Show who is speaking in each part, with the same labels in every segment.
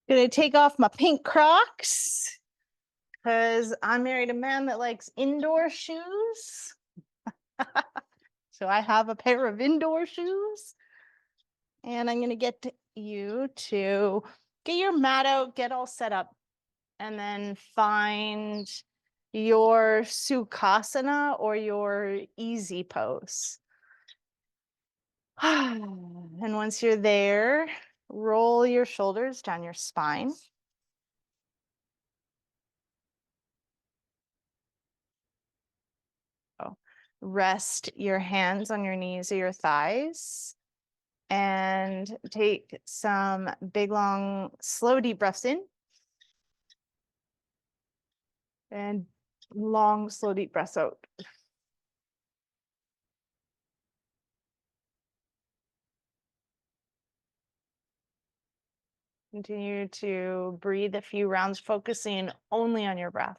Speaker 1: Gonna take off my pink Crocs because I married a man that likes indoor shoes. So I have a pair of indoor shoes. And I'm gonna get you to get your mat out, get all set up, and then find your Sukhasana or your easy pose. And once you're there, roll your shoulders down your spine. Rest your hands on your knees or your thighs and take some big, long, slow, deep breaths in and long, slow, deep breaths out. Continue to breathe a few rounds, focusing only on your breath.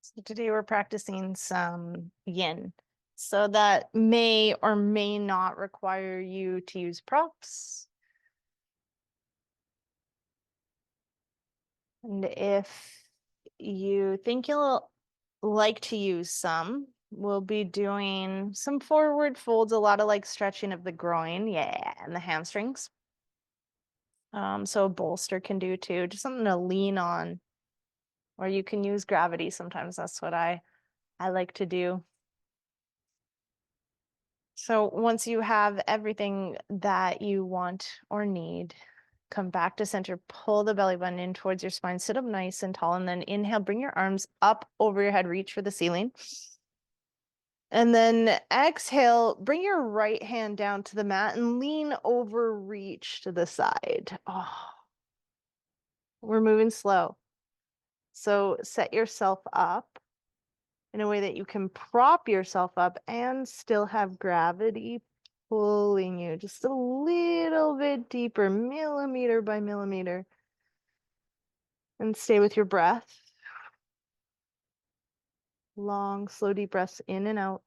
Speaker 1: So today we're practicing some yin. So that may or may not require you to use props. And if you think you'll like to use some, we'll be doing some forward folds, a lot of like stretching of the groin, and the hamstrings. So a bolster can do too, just something to lean on. Or you can use gravity sometimes. That's what I like to do. So once you have everything that you want or need, come back to center, pull the belly button in towards your spine, sit up nice and tall, and then inhale, bring your arms up over your head, reach for the ceiling. And then exhale, bring your right hand down to the mat and lean over, reach to the side. Oh, we're moving slow. So set yourself up in a way that you can prop yourself up and still have gravity pulling you just a little bit deeper, millimeter by millimeter. And stay with your breath. Long, slow, deep breaths in and out.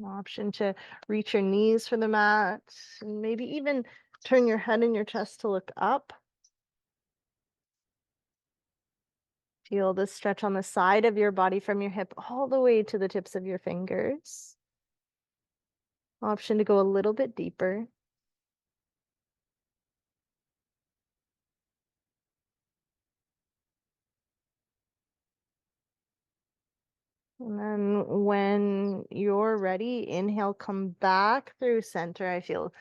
Speaker 1: An option to reach your knees for the mat, and maybe even turn your head and your chest to look up. Feel the stretch on the side of your body from your hip all the way to the tips of your fingers. Option to go a little bit deeper. And then when you're ready, inhale, come back through center. I feel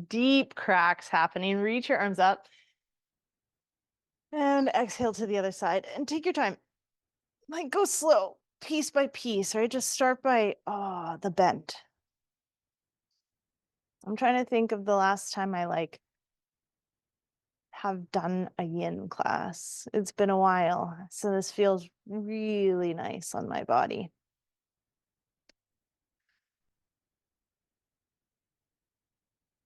Speaker 1: deep cracks happening. Reach your arms up. And exhale to the other side. And take your time. Like, go slow, piece by piece, right? Just start by the bend. I'm trying to think of the last time I have done a yin class. It's been a while. So this feels really nice on my body.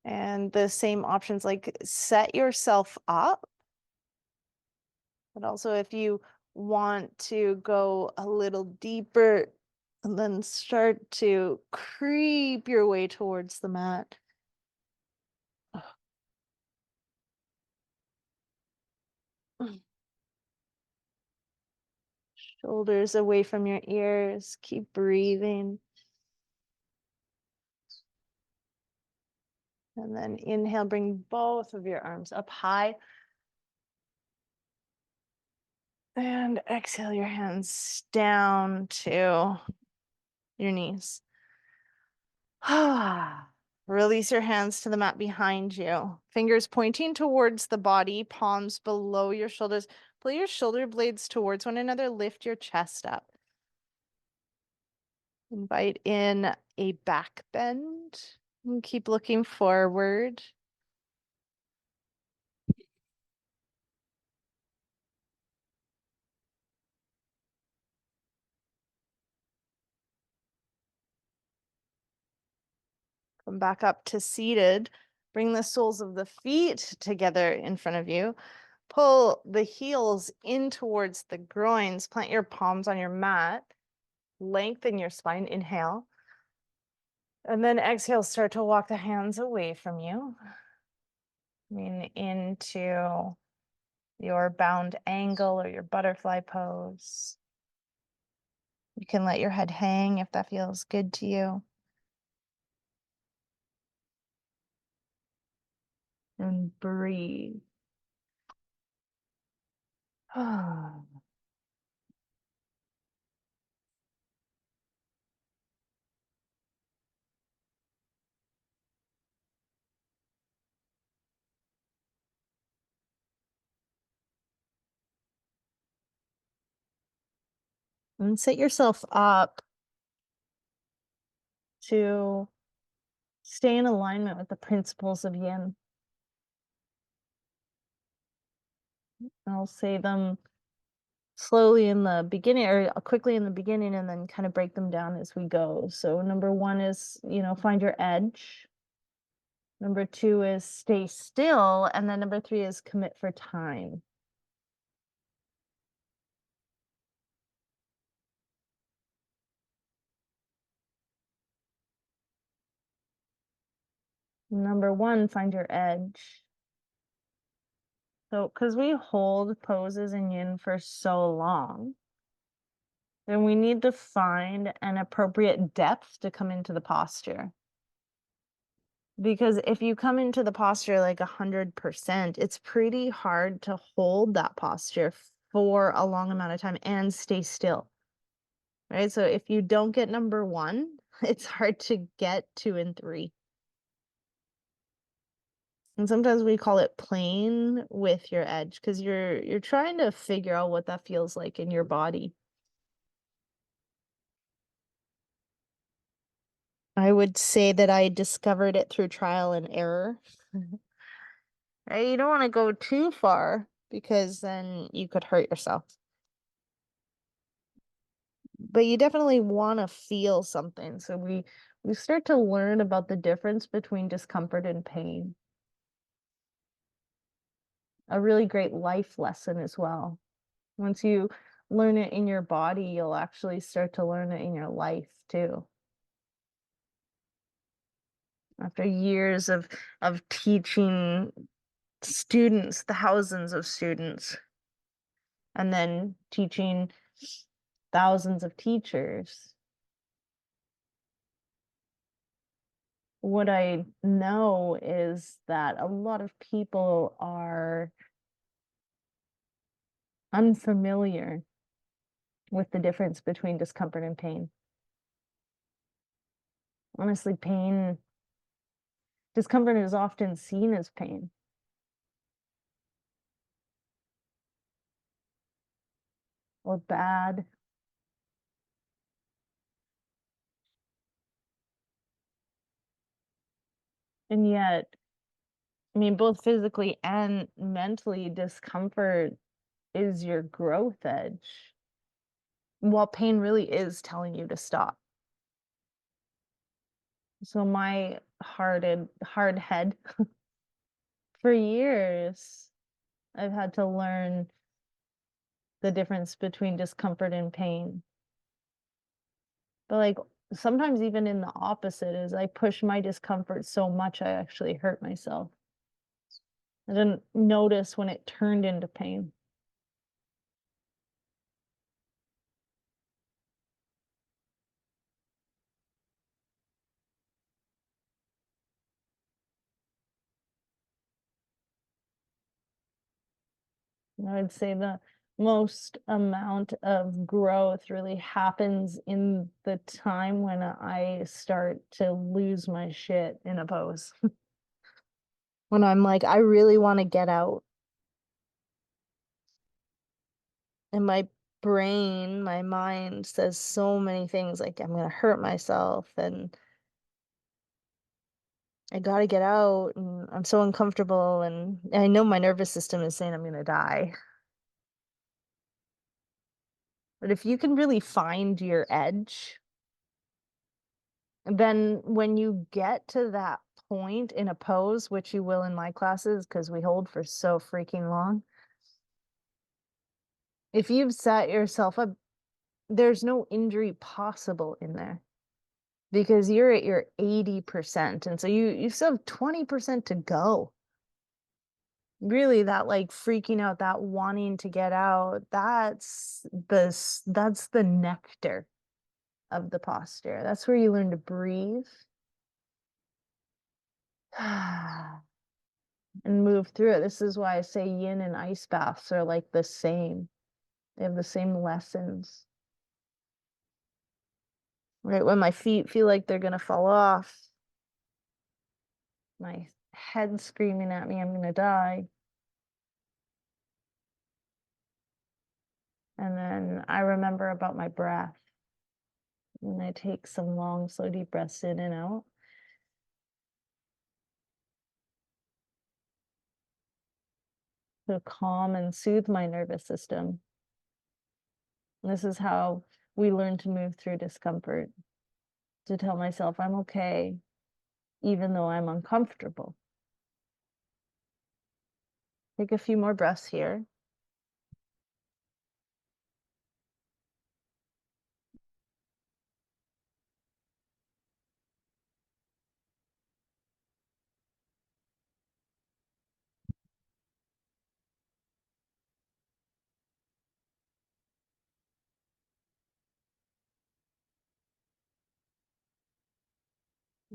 Speaker 1: And the same options, like set yourself up. But also if you want to go a little deeper and then start to creep your way towards the mat. Shoulders away from your ears. Keep breathing. And then inhale, bring both of your arms up high. And exhale your hands down to your knees. Release your hands to the mat behind you. Fingers pointing towards the body, palms below your shoulders. Pull your shoulder blades towards one another. Lift your chest up. Invite in a back bend and keep looking forward. Come back up to seated. Bring the soles of the feet together in front of you. Pull the heels in towards the groins. Plant your palms on your mat. Lengthen your spine. Inhale. And then exhale, start to walk the hands away from you. Into your bound angle or your butterfly pose. You can let your head hang if that feels good to you. And breathe. And set yourself up to stay in alignment with the principles of yin. I'll say them slowly in the beginning or quickly in the beginning and then kind of break them down as we go. So number one is, find your edge. Number two is stay still. And then number three is commit for time. Number one, find your edge. So, because we hold poses in yin for so long, then we need to find an appropriate depth to come into the posture. Because if you come into the posture like 100%, it's pretty hard to hold that posture for a long amount of time and stay still. Right? So if you don't get number one, it's hard to get two and three. And sometimes we call it playing with your edge because you're trying to figure out what that feels like in your body. I would say that I discovered it through trial and error. Right? You don't want to go too far because then you could hurt yourself. But you definitely want to feel something. So we start to learn about the difference between discomfort and pain. A really great life lesson as well. Once you learn it in your body, you'll actually start to learn it in your life too. After years of teaching students, thousands of students, and then teaching thousands of teachers, what I know is that a lot of people are unfamiliar with the difference between discomfort and pain. Honestly, discomfort is often seen as pain. Or bad. And yet, both physically and mentally, discomfort is your growth edge, while pain really is telling you to stop. So my hard head for years, I've had to learn the difference between discomfort and pain. But like sometimes even in the opposite is I push my discomfort so much I actually hurt myself. I didn't notice when it turned into pain. I would say the most amount of growth really happens in the time when I start to lose my shit in a pose. When I'm like, I really want to get out. And my brain, my mind says so many things like I'm gonna hurt myself and I gotta get out and I'm so uncomfortable and I know my nervous system is saying I'm gonna die. But if you can really find your edge, then when you get to that point in a pose, which you will in my classes because we hold for so freaking long, if you've set yourself up, there's no injury possible in there because you're at your 80%. And so you still have 20% to go. Really, that like freaking out, that wanting to get out, that's the nectar of the posture. That's where you learn to breathe and move through it. This is why I say yin and ice baths are like the same. They have the same lessons. Right when my feet feel like they're gonna fall off, my head screaming at me, I'm gonna die. And then I remember about my breath. And I take some long, slow, deep breaths in and out. To calm and soothe my nervous system. And this is how we learn to move through discomfort. To tell myself I'm okay, even though I'm uncomfortable. Take a few more breaths here.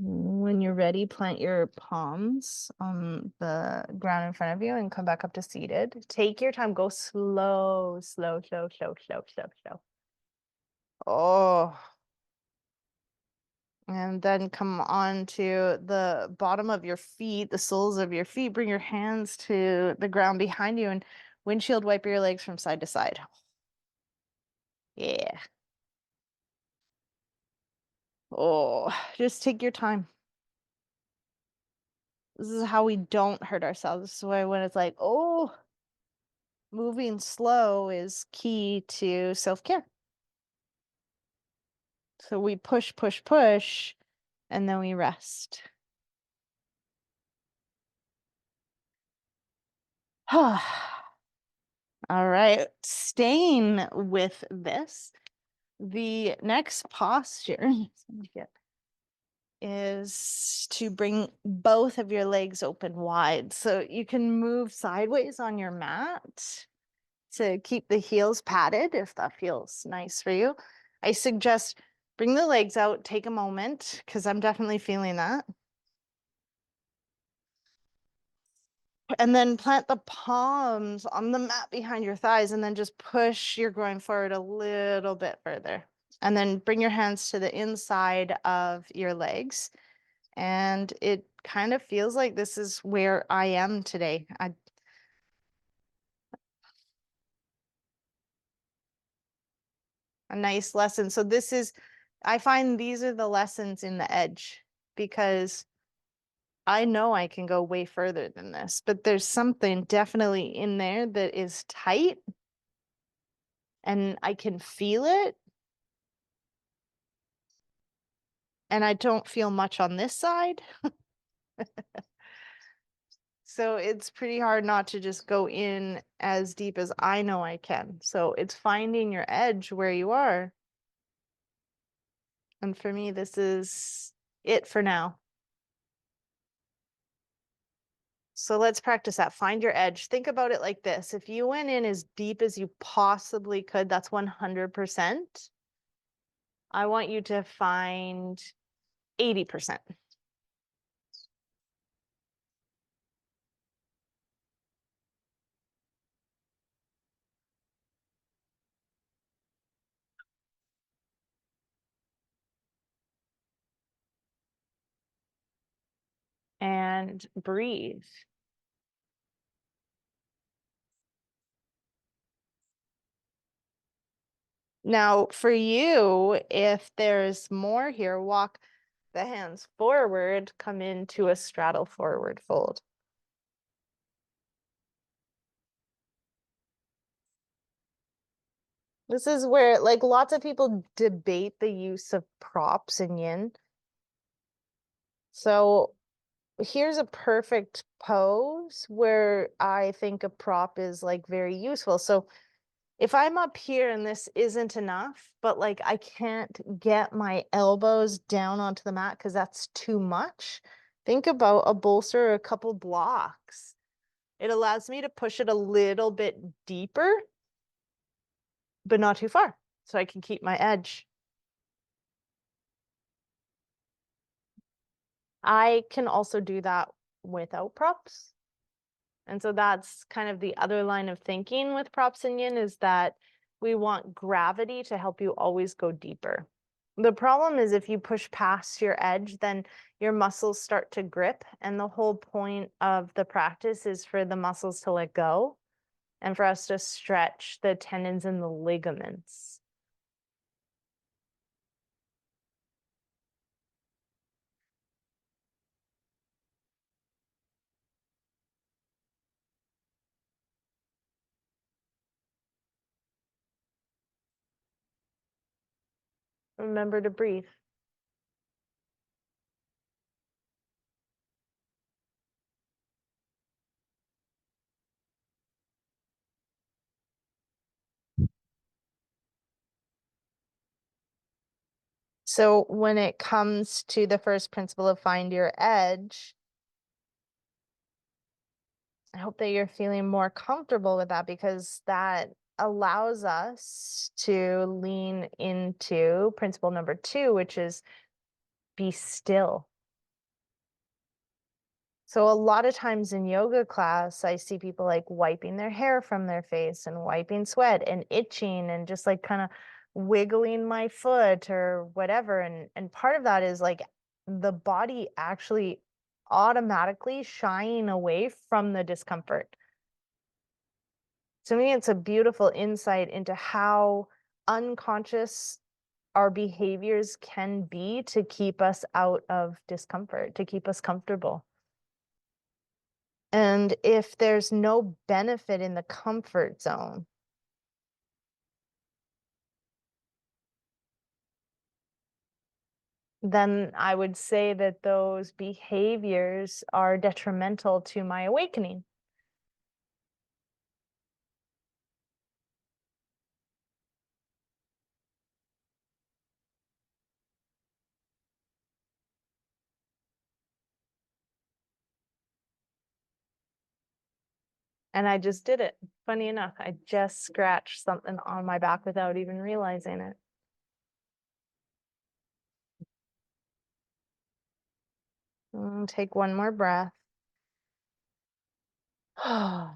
Speaker 1: When you're ready, plant your palms on the ground in front of you and come back up to seated. Take your time. Go slow, slow, slow, slow, slow, slow, slow. Oh. And then come on to the bottom of your feet, the soles of your feet. Bring your hands to the ground behind you and windshield wipe your legs from side to side. Yeah. Oh, just take your time. This is how we don't hurt ourselves. This is why when it's like, oh, moving slow is key to self-care. So we push, push, push, and then we rest. All right, staying with this, the next posture is to bring both of your legs open wide. So you can move sideways on your mat to keep the heels padded if that feels nice for you. I suggest bring the legs out, take a moment, because I'm definitely feeling that. And then plant the palms on the mat behind your thighs and then just push your groin forward a little bit further. And then bring your hands to the inside of your legs. And it kind of feels like this is where I am today. A nice lesson. So this is, I find these are the lessons in the edge because I know I can go way further than this, but there's something definitely in there that is tight and I can feel it. And I don't feel much on this side. So it's pretty hard not to just go in as deep as I know I can. So it's finding your edge where you are. And for me, this is it for now. So let's practice that. Find your edge. Think about it like this. If you went in as deep as you possibly could, that's 100%. I want you to find 80%. And breathe. Now, for you, if there's more here, walk the hands forward, come into a straddle forward fold. This is where, like, lots of people debate the use of props in yin. So here's a perfect pose where I think a prop is like very useful. So if I'm up here and this isn't enough, but like I can't get my elbows down onto the mat because that's too much, think about a bolster or a couple blocks. It allows me to push it a little bit deeper, but not too far, so I can keep my edge. I can also do that without props. And so that's kind of the other line of thinking with props and yin, is that we want gravity to help you always go deeper. The problem is if you push past your edge, then your muscles start to grip. And the whole point of the practice is for the muscles to let go and for us to stretch the tendons and the ligaments. Remember to breathe. So when it comes to the first principle of find your edge, I hope that you're feeling more comfortable with that, because that allows us to lean into principle number 2, which is be still. So a lot of times in yoga class, I see people like wiping their hair from their face and wiping sweat and itching and just like kind of wiggling my foot or whatever. And part of that is like the body actually automatically shying away from the discomfort. To me, it's a beautiful insight into how unconscious our behaviors can be to keep us out of discomfort, to keep us comfortable. And if there's no benefit in the comfort zone, then I would say that those behaviors are detrimental to my awakening. And I just did it. Funny enough, I just scratched something on my back without even realizing it. Take one more breath. And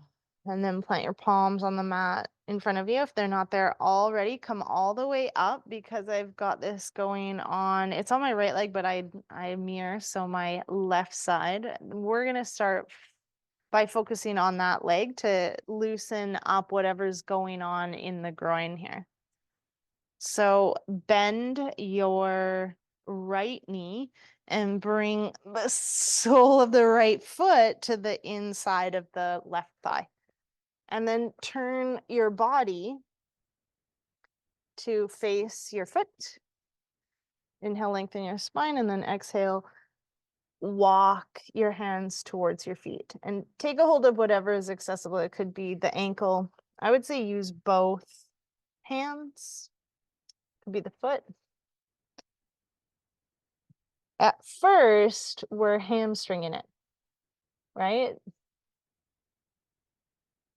Speaker 1: then plant your palms on the mat in front of you. If they're not there already, come all the way up, because I've got this going on. It's on my right leg, but I mirror, so my left side. We're gonna start by focusing on that leg to loosen up whatever's going on in the groin here. So bend your right knee and bring the sole of the right foot to the inside of the left thigh. And then turn your body to face your foot. Inhale, lengthen your spine, and then exhale, walk your hands towards your feet. And take a hold of whatever is accessible. It could be the ankle. I would say use both hands. It could be the foot. At first, we're hamstringing it, right?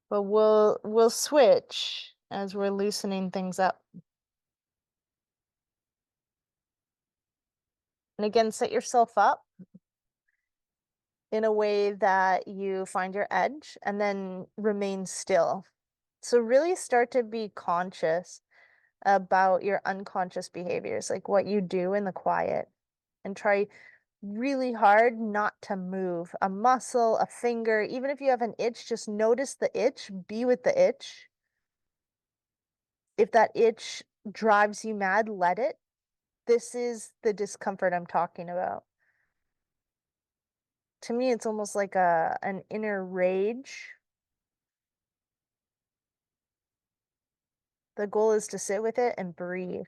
Speaker 1: But we'll switch as we're loosening things up. And again, set yourself up in a way that you find your edge and then remain still. So really start to be conscious about your unconscious behaviors, like what you do in the quiet, and try really hard not to move a muscle, a finger. Even if you have an itch, just notice the itch, be with the itch. If that itch drives you mad, let it. This is the discomfort I'm talking about. To me, it's almost like an inner rage. The goal is to sit with it and breathe.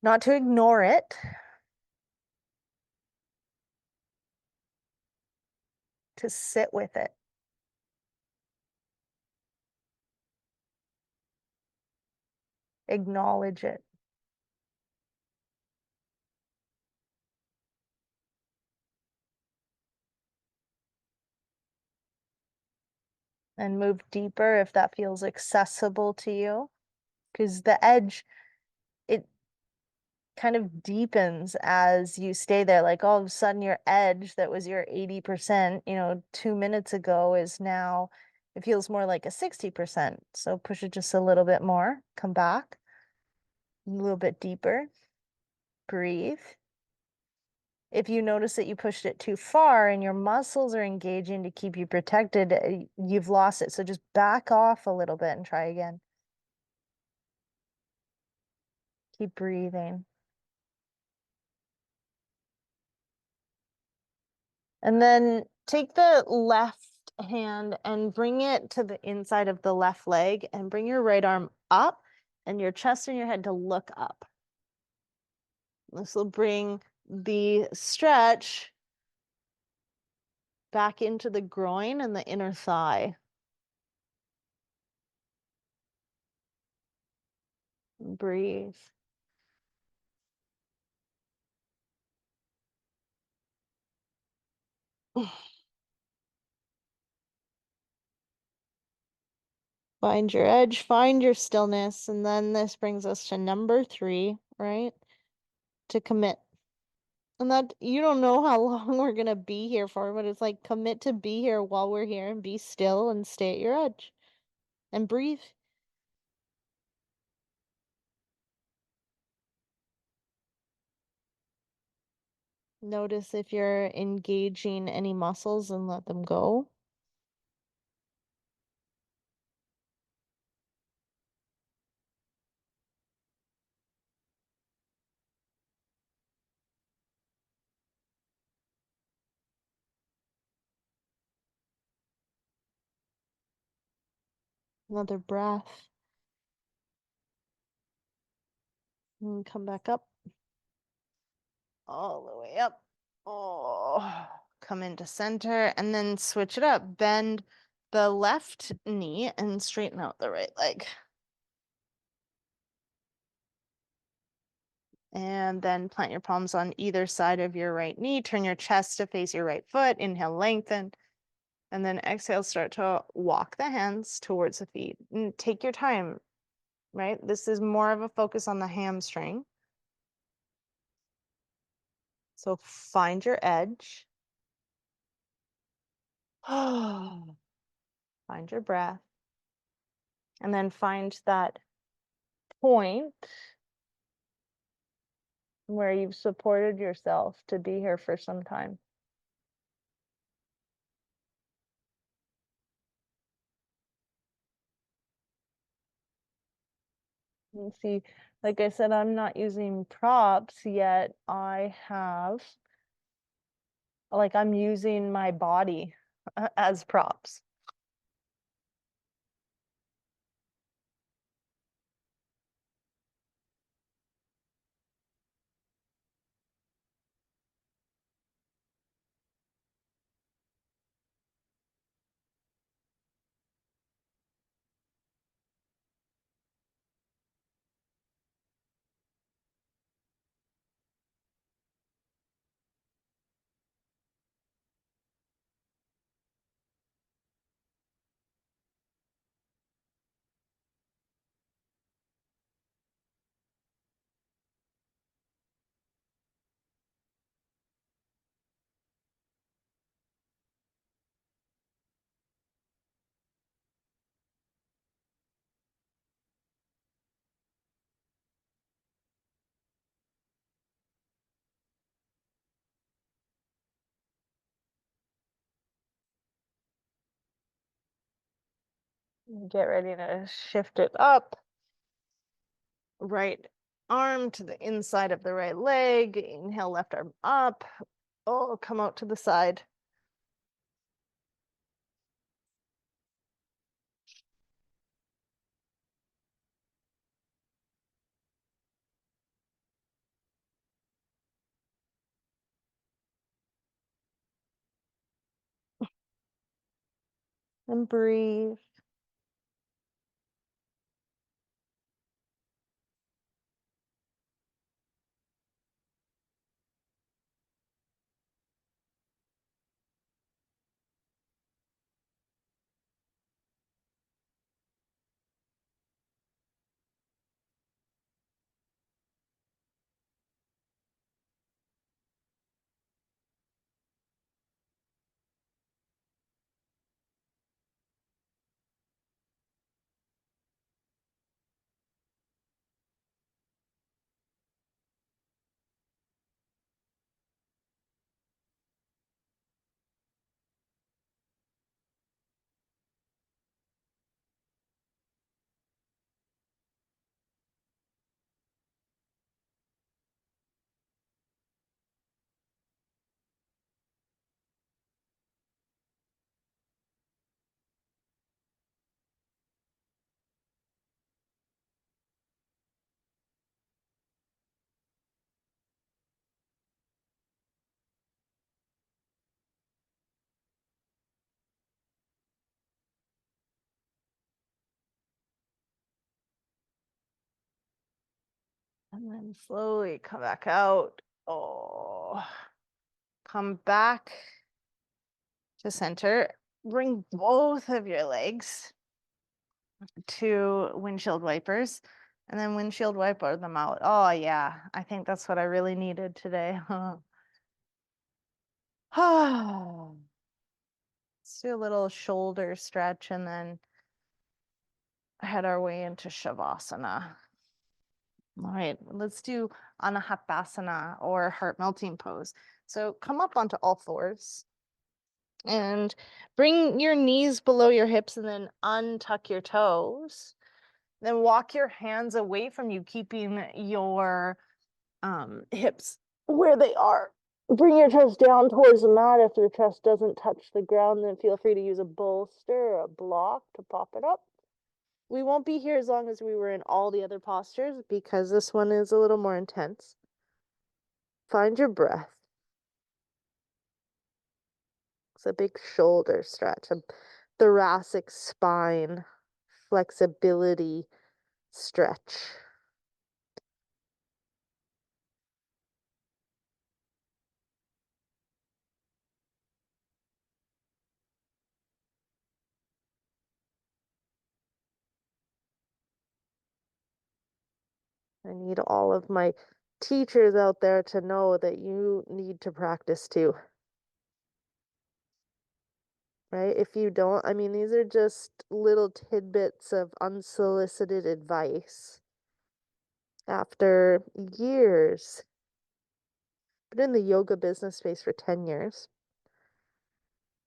Speaker 1: Not to ignore it, to sit with it. Acknowledge it. And move deeper if that feels accessible to you. Because the edge, it kind of deepens as you stay there. Like all of a sudden, your edge that was your 80%, 2 minutes ago is now, it feels more like a 60%. So push it just a little bit more. Come back a little bit deeper. Breathe. If you notice that you pushed it too far and your muscles are engaging to keep you protected, you've lost it. So just back off a little bit and try again. Keep breathing. And then take the left hand and bring it to the inside of the left leg and bring your right arm up and your chest and your head to look up. This will bring the stretch back into the groin and the inner thigh. Breathe. Find your edge, find your stillness, and then this brings us to number 3, right? To commit. And that you don't know how long we're gonna be here for, but it's like commit to be here while we're here and be still and stay at your edge and breathe. Notice if you're engaging any muscles and let them go. Another breath. And come back up. All the way up. Oh, come into center and then switch it up. Bend the left knee and straighten out the right leg. And then plant your palms on either side of your right knee. Turn your chest to face your right foot. Inhale, lengthen. And then exhale, start to walk the hands towards the feet. And take your time, right? This is more of a focus on the hamstring. So find your edge. Find your breath. And then find that point where you've supported yourself to be here for some time. You see, like I said, I'm not using props yet. I'm using my body as props. Get ready to shift it up. right arm to the inside of the right leg. Inhale, left arm up. Oh, come out to the side. And breathe. And then slowly come back out. Oh, come back to center. Bring both of your legs to windshield wipers and then windshield wiper them out. Oh, yeah. I think that's what I really needed today. Let's do a little shoulder stretch and then head our way into Shavasana. All right, let's do Anahatasana or heart melting pose. So come up onto all fours and bring your knees below your hips and then untuck your toes. Then walk your hands away from you, keeping your hips where they are. Bring your chest down towards the mat. If your chest doesn't touch the ground, then feel free to use a bolster or a block to pop it up. We won't be here as long as we were in all the other postures because this one is a little more intense. Find your breath. It's a big shoulder stretch, a thoracic spine flexibility stretch. I need all of my teachers out there to know that you need to practice too. Right? If you don't, I mean, these are just little tidbits of unsolicited advice after years. Been in the yoga business space for 10 years.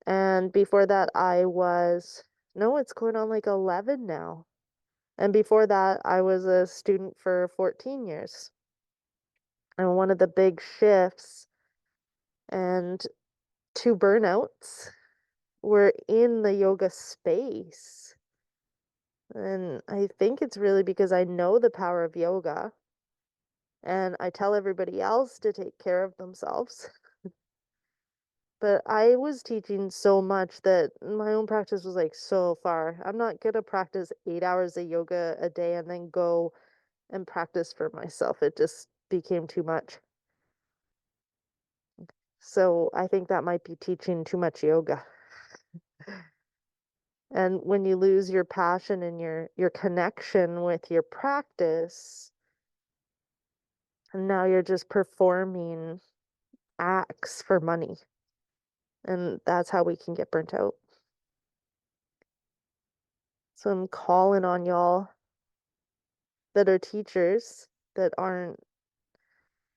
Speaker 1: And before that, no, it's going on like 11 now. And before that, I was a student for 14 years. And one of the big shifts and two burnouts were in the yoga space. And I think it's really because I know the power of yoga and I tell everybody else to take care of themselves. But I was teaching so much that my own practice was like so far. I'm not gonna practice 8 hours of yoga a day and then go and practice for myself. It just became too much. So I think that might be teaching too much yoga. And when you lose your passion and your connection with your practice, and now you're just performing acts for money. And that's how we can get burnt out. So I'm calling on y'all that are teachers that aren't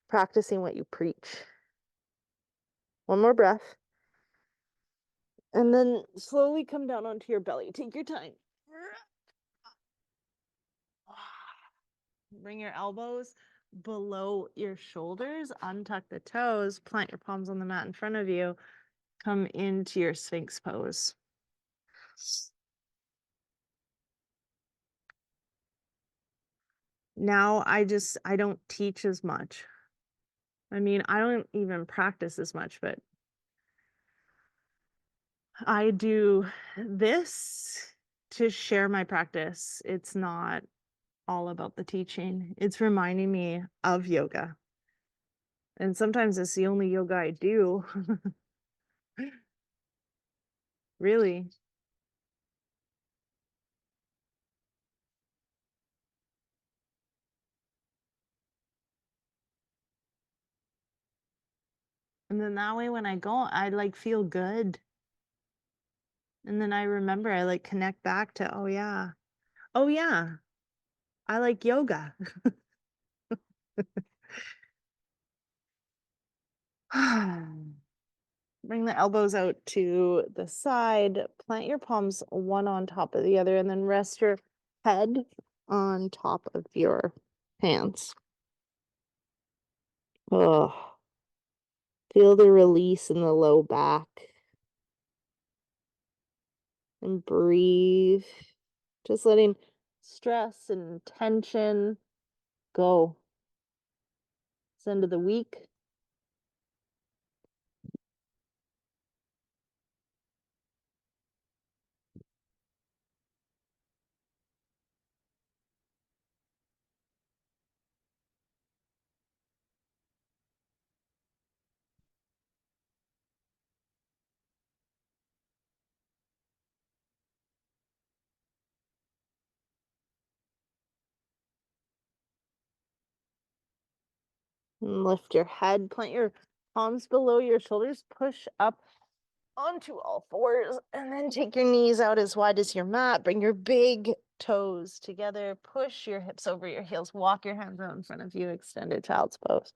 Speaker 1: practicing what you preach. One more breath. And then slowly come down onto your belly. Take your time. Bring your elbows below your shoulders, untuck the toes, plant your palms on the mat in front of you, come into your Sphinx pose. Now I don't teach as much. I mean, I don't even practice as much, but I do this to share my practice. It's not all about the teaching. It's reminding me of yoga. And sometimes it's the only yoga I do. Really. And then that way when I go, I like feel good. And then I remember I like connect back to, oh yeah, I like yoga. Bring the elbows out to the side, plant your palms one on top of the other, and then rest your head on top of your hands. Oh, feel the release in the low back. And breathe. Just letting stress and tension go. It's the end of the week. And lift your head, plant your palms below your shoulders, push up onto all fours, and then take your knees out as wide as your mat. Bring your big toes together, push your hips over your heels, walk your hands out in front of you, extended child's pose.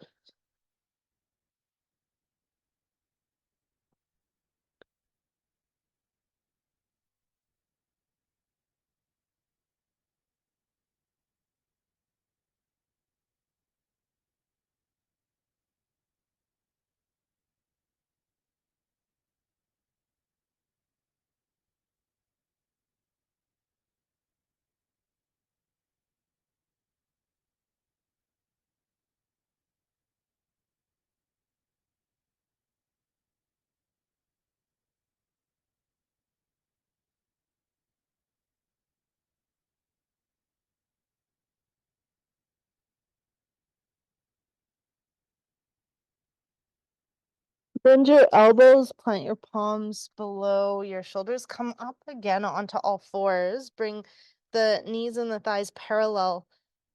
Speaker 1: Bend your elbows, plant your palms below your shoulders. Come up again onto all fours. Bring the knees and the thighs parallel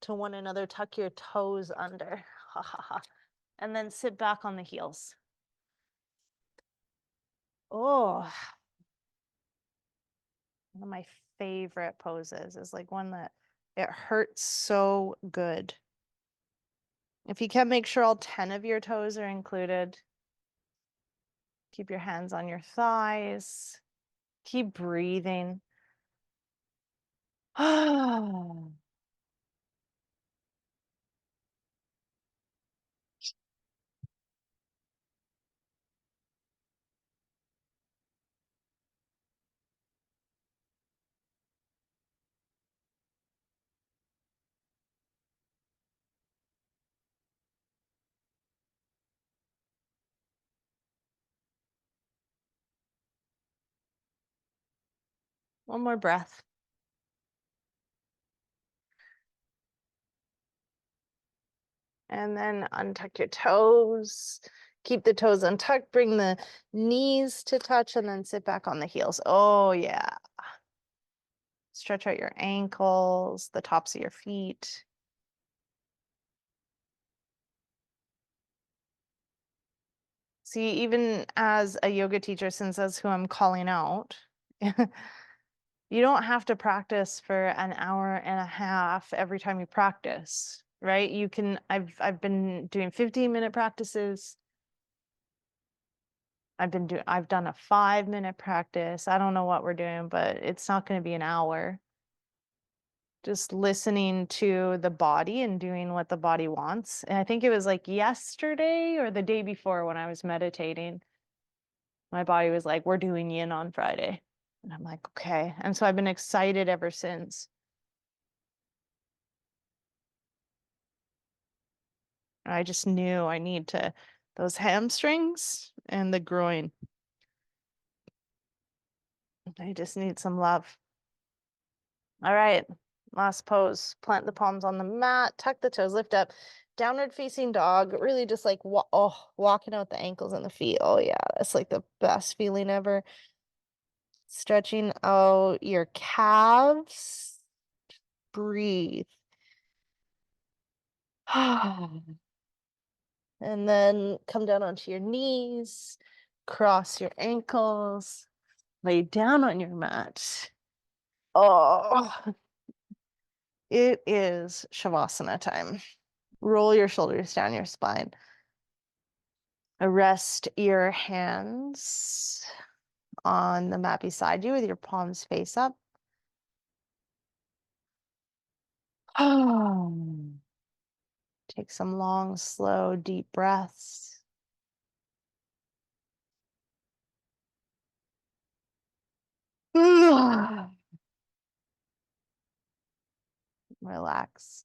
Speaker 1: to one another. Tuck your toes under. Ha ha ha. And then sit back on the heels. Oh, one of my favorite poses is like one that it hurts so good. If you can make sure all 10 of your toes are included, keep your hands on your thighs. Keep breathing. One more breath. And then untuck your toes. Keep the toes untucked. Bring the knees to touch and then sit back on the heels. Oh, yeah. Stretch out your ankles, the tops of your feet. See, even as a yoga teacher, since that's who I'm calling out, you don't have to practice for an hour and a half every time you practice, right? You can, I've been doing 15-minute practices. I've done a 5-minute practice. I don't know what we're doing, but it's not going to be an hour. just listening to the body and doing what the body wants. And I think it was like yesterday or the day before when I was meditating, my body was like, we're doing yin on Friday. And I'm like, okay. And so I've been excited ever since. I just knew I need to, those hamstrings and the groin. I just need some love. All right, last pose. Plant the palms on the mat, tuck the toes, lift up. Downward facing dog, really just like walking out the ankles and the feet. Oh yeah, that's like the best feeling ever. Stretching out your calves. Breathe. And then come down onto your knees, cross your ankles, lay down on your mat. Oh, it is Shavasana time. Roll your shoulders down your spine. Rest your hands on the mat beside you with your palms face up. Take some long, slow, deep breaths. Relax.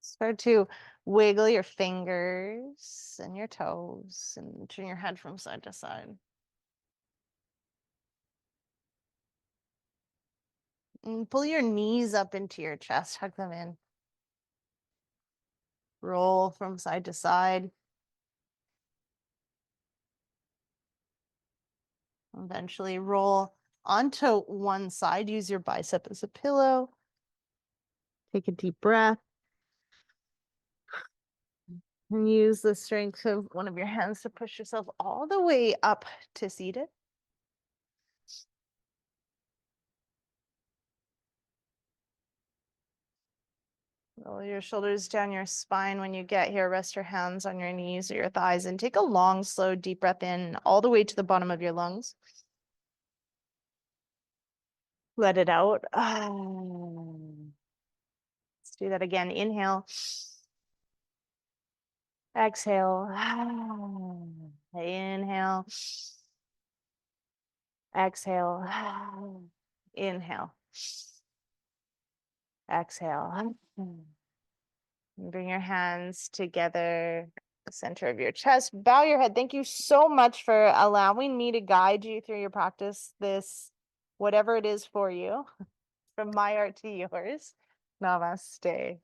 Speaker 1: Start to wiggle your fingers and your toes and turn your head from side to side. And pull your knees up into your chest, hug them in. Roll from side to side. Eventually roll onto one side. Use your bicep as a pillow. Take a deep breath. And use the strength of one of your hands to push yourself all the way up to seated. Roll your shoulders down your spine when you get here. Rest your hands on your knees or your thighs and take a long, slow, deep breath in all the way to the bottom of your lungs. Let it out. Let's do that again. Inhale. Exhale. Inhale. Exhale. Inhale. Exhale. Bring your hands together, the center of your chest. Bow your head. Thank you so much for allowing me to guide you through your practice, this, whatever it is for you, from my art to yours. Namaste.